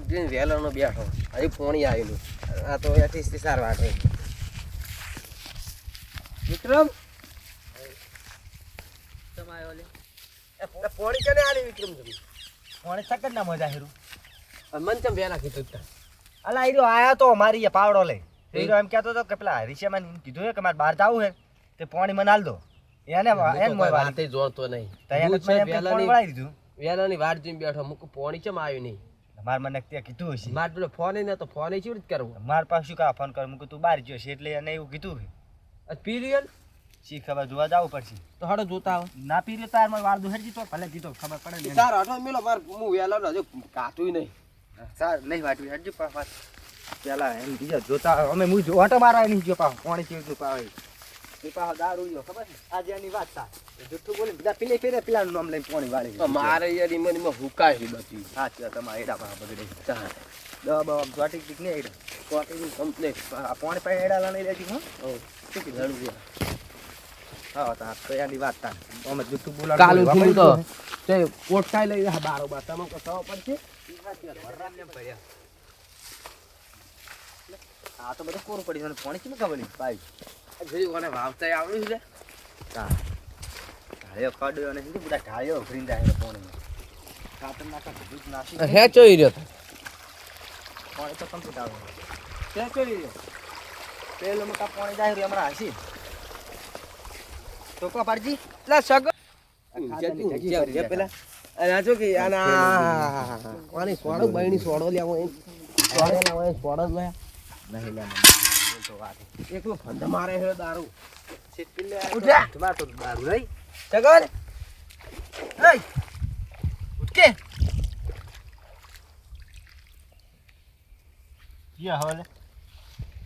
વાટ જોઈને વહેલાનો બેઠો હજી પોણી આવેલું આ તો એથી સાર વાટે વિક્રમ પોણી કેને આલી વિક્રમ તમે કોણે સકર ના મજા હેરું મન ચમ વહેલા કીધું તા અલા ઈરો આયા તો મારી એ પાવડો લઈ ઈરો એમ કહેતો તો કે પેલા હરીશેમાં કીધું હે કે મારે બહાર જાવું હે તે પાણી મને આલ દો એને મોય વાતે જોતો નહીં તૈયાર મને એમ કે પાણી વળાઈ દીધું વહેલાની વાટ જોઈને બેઠો મુક પોણી ચમ આવ્યું નહીં માર મને તે કીધું હશે માર પેલો ફોન ને તો ફોન ચેવી રીતે કરવો માર પાસે શું કા ફોન કર મુક તું બહાર ગયો છે એટલે એને એવું કીધું હે પીરિયલ શી ખબર જોવા જાવું પડશે તો હાડો જોતા આવો ના પીર્યો તાર માં વાળ દુહેર જીતો ભલે જીતો ખબર પડે ને તાર હટો મેલો માર હું વહેલો હજુ કાતું નહીં સાર નહીં વાટવી હજી પાસ પેલા એમ બીજા જોતા અમે હું જો ઓટો મારા નહીં જો પાવ પાણી કેવું પાવે એ પાવ દારૂ લ્યો ખબર છે આજે એની વાત તા જુઠ્ઠું બોલે બીજા પીલે ફેરે પેલાનું નામ લઈને પાણી વાળી તો મારે યાર ઈમાં હુકાય છે બધી સાચી તમારે એડા પા બગડે ચાલ દવા જોટી ટીક ને એડા કોટી કમ્પ્લીટ પાણી પાસે એડા લાણી લેતી હો ઓ શું કીધું હા તા તો એની વાત તા અમે જુઠ્ઠું બોલા કાલુ થી તો તે કોટકાઈ લઈ રહ્યા બારો બા તમે કસાવ પડશે આ તો બધું કોરું પડી પાણી કેમ ખબર નહીં ભાઈ જોઈ કોને વાવતા આવડ્યું છે ઢાળ્યો ખાડ્યો અને સીધું બધા ઢાળ્યો ફરીને જાય પાણી ખાતર નાખા બધું જ નાસી હે ચોઈ રહ્યો પાણી તો કમ્પ્લીટ આવે હે ચોઈ રહ્યો પેલો મોટા પાણી જાય રહ્યો હમણાં હસી તો કો પાડજી લા સગ જે પેલા અરે આ જો કે આના કોની સોડો બઈની સોડો લેવો એ સોડો લેવો એ સોડો લે નહીં લે તો વાત એકલો ફંદ મારે હે દારૂ સીટ લે ઉઠા તમાર તો દારૂ નહીં સગર એ ઉઠકે કિયા હોલે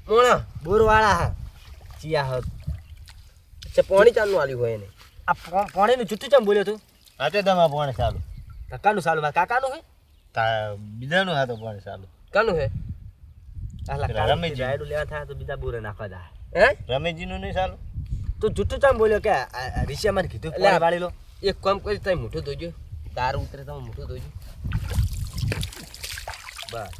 મોણા બોરવાળા હા ચિયા હોત છે પાણી ચાલુ આલ્યું હોય એને આ પાણીનું જુઠ્ઠું ચમ બોલ્યો તું હાથે તમારે પાણી ચાલુ કાકાનું સાલું મારા કાકાનું હે બીજાનું હાથે પાણી ચાલુ કાનું હે આલા રમેશજી. જાયડું લેવા થાય તો બીજા બોરે નાખવા જાય હે રમેશજીનું નહીં ચાલુ તું જુઠ્ઠું ચમ બોલ્યો કે રિશિયા મને કીધું એટલે પાણી વાળી લો એક કામ કરી તમે મોઢું ધોજો દારૂ ઉતરે તમે મોઢું ધોજો બસ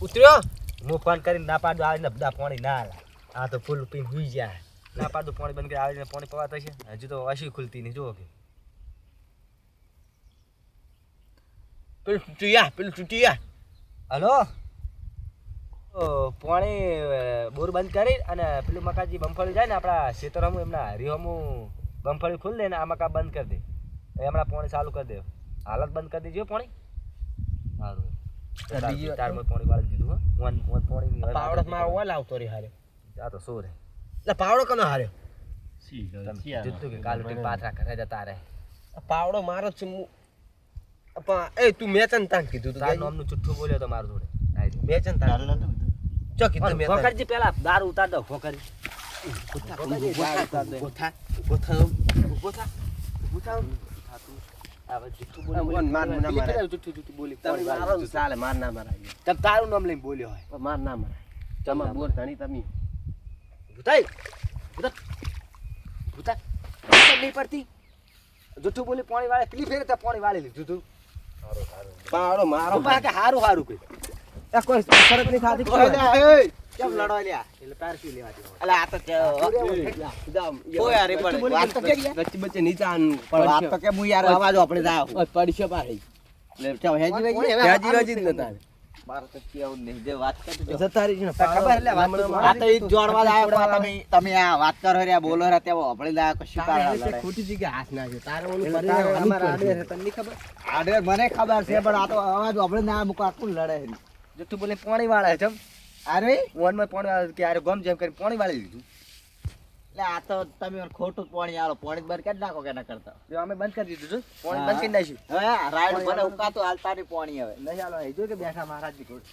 ઉતર્યો હું ફોન કરીને ના પાડું આવીને બધા પાણી ના આલા આ તો ફૂલ પીને હુઈ જાય ના પાડું પાણી બંધ કરી આવીને પાણી પવા થશે હજુ તો અશી ખુલતી નહીં જુઓ કે પેલું ચૂટિયા હલો પાણી બોર બંધ કરી અને પેલું મકાજી બમફળી જાય ને આપણા ખેતરમું એમના હરિહમું બમફળી ખુલ દે ને આ મકા બંધ કરી દે હમણાં પાણી ચાલુ કરી દે હાલત બંધ કરી દેજો પાણી સારું તારમાં પાણી વાળી દીધું હો પાણી પાવડો મારો ઓલ આવતો રે હારે આ તો શું રે એટલે પાવડો કનો હાર્યો જુઠ્ઠું કે કાલ ઉઠીને પાથરા ઘરે જતા રહે પાવડો મારો છે એ તું મેચન તાન કીધું તું તાર નામનું જુઠ્ઠું બોલ્યો તો મારું જોડે મેચન તાન ચો કીધું મેં ફોકરજી પેલા દારૂ ઉતાર દો ફોકરી તારું નામ લઈને બોલ્યો હોય માર ના મારા તમાર બોર ધણી તમે ભૂતાઈ ભૂતા નહીં પડતી જુઠ્ઠું બોલી પાણી વાળે પેલી ફેરે તો પાણી વાળી લીધું તું પાવડો મારો કે હારું હારું કઈ કોઈ શરત નહીં ખાધી કેમ લડવા લ્યા એટલે તાર શું લેવા દેવા અલા આ તો ઓય અરે પણ વાત તો કે બચ્ચે બચ્ચે નીચે આન પણ વાત તો કેમ હું યાર અવાજો આપણે જાવ પડશે પાહી એટલે ચાલ હેજી વાજી જ નતા મારો તો કેવું નહીં જે વાત કરતો જતારી છે ખબર એટલે વાત આ તો ઈ જોડવા આવ્યો તમે આ વાત કરો રે બોલો રે તેવો આપણે લા કશું તારે ખોટી જગ્યા હાથ નાખ્યો તારે ઓલું અમારા આડે છે તને ખબર આડે મને ખબર છે પણ આ તો અવાજ આપણે ના મુકા કોણ લડે છે જુઠ્ઠું બોલે પાણી વાળે છે અરે વન માં પાણી વાળે કે યાર ગમ જેમ કરી પાણી વાળી લીધું એટલે આ તો તમે ખોટું પાણી આલો પાણી બંધ કરી નાખો કે ના કરતા જો અમે બંધ કરી દીધું છે પાણી બંધ કરી નાખ્યું હવે રાઈડ મને ઉકાતો હાલતા ની પાણી હવે નહીં હાલો એ જો કે બેઠા મહારાજ ની કોડ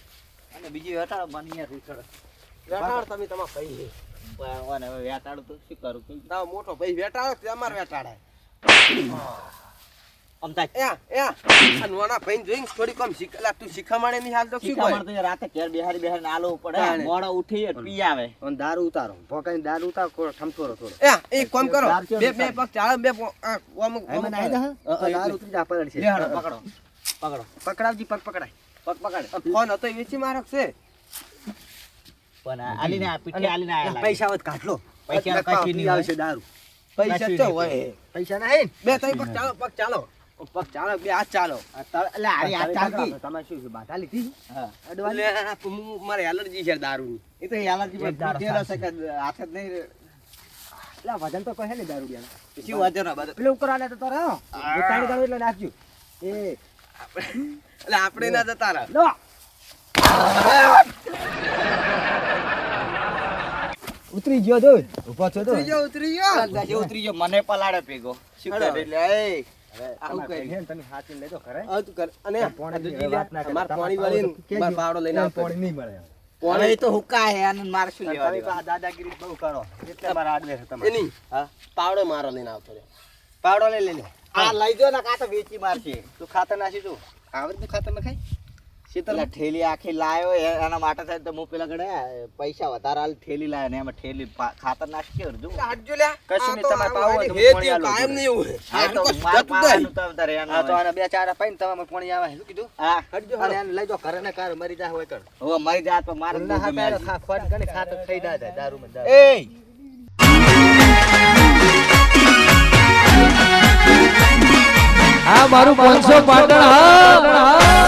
અને બીજી વેટાડો મને યાર રીસડ વેટાડ તમે તમાર ભાઈ અને હવે વેટાડું તો શું કરું કે તાવ મોટો ભાઈ વેટાડો તે અમાર વેટાડાય અમતા અનવાના ભાઈ જોઈને થોડી કમ શીખલા તું શીખામણે ની હાલ તો શું શીખામણ તો રાતે ઘેર બેહારી આલો પડે મોડા ઉઠી પી આવે અને દારૂ ઉતારો ભોકાઈને દારૂ ઉતારો ઠમથોરો થોડો એક કામ કરો બે પગ ચાલો બે દારૂ ઉતરી જા પડે છે પકડો પકડાવજી પગ પકડાય પગ પકડ. ફોન હતો એ વેચી મારક છે પણ આલીને આ પીઠે આલીને આયા લાગે. પૈસા વધ કાઢ લો પૈસા કશી નહીં આવશે હોય. દારૂ પૈસા તો હોય પૈસા નહીં બે ત્રણ પગ ચાલો બે હાથ ચાલો એટલે આરી હાથ ચાલતી. તમે શું છે બાધા લીધી હા. અડવાની એટલે મારે એલર્જી છે દારૂની એ તો એલર્જી પર એક દારૂ પીટેલો છે કે હાથ જ નહીં. એટલે વજન તો કહે ને દારૂ ડિયાનું. શું વાંધો ના બધું. પેલું કરાને તો તારે હો તાળી ગાળો એટલે નાખજો એ એટલે આપણે ના જતા રહે લો ઉતરી ગયો તો ઉભો છો તો ઉતરી ગયો ઉતરી ગયો મને પલાડે ભેગો. શું કરે એટલે એ આવું કહે. તમે હાચીને લેજો ખરે હવે તું કર અને પોણી આ દૂધી ની લે. વાત ના કરતા. અમાર પાણી વાળીને માર પાવડો લઈને આવતો પોણી નહીં મળે પોણે તો હુકા હે અને મારે શું લેવા તમે દેવા? આ દાદાગીરી બહુ કરો એટલે મારા આડવે છે તમે એની હા પાવડો મારો લઈને આવતો રે પાવડો લઈ લે આ લઈ જો ને કાં તો વેચી મારશે. તું ખાતર નાખી તું આવડતું ખાતર નખાય પેલા ઠેલી આખી લાયો એના માટે થાય તો હું પેલા ગણે પૈસા વધારે હાલ ઠેલી લાયો ને એમાં ઠેલી ખાતર નાખી કે અડધું. હાડજો લ્યા કશું નહીં, તમારે પાવું હોય તો હે પાણી આલું. કાયમ નહીં એવું હા તો હાડકો માર જતું જાય. પાવાનું તો તારે એનું હા તો હોય. આને બે ચાર પાઈને તમારે પાણી આવે શું કીધું હા હટજો અને એને લઈ જાઓ ઘરે ને ઘર મરી જાય હોય કર હવે મારી જાત પર મારે ના દૂધ મેળ. ખાતર ખાતર થઈ જાય દારૂ માં એ આ મારું 500 પાટણ હા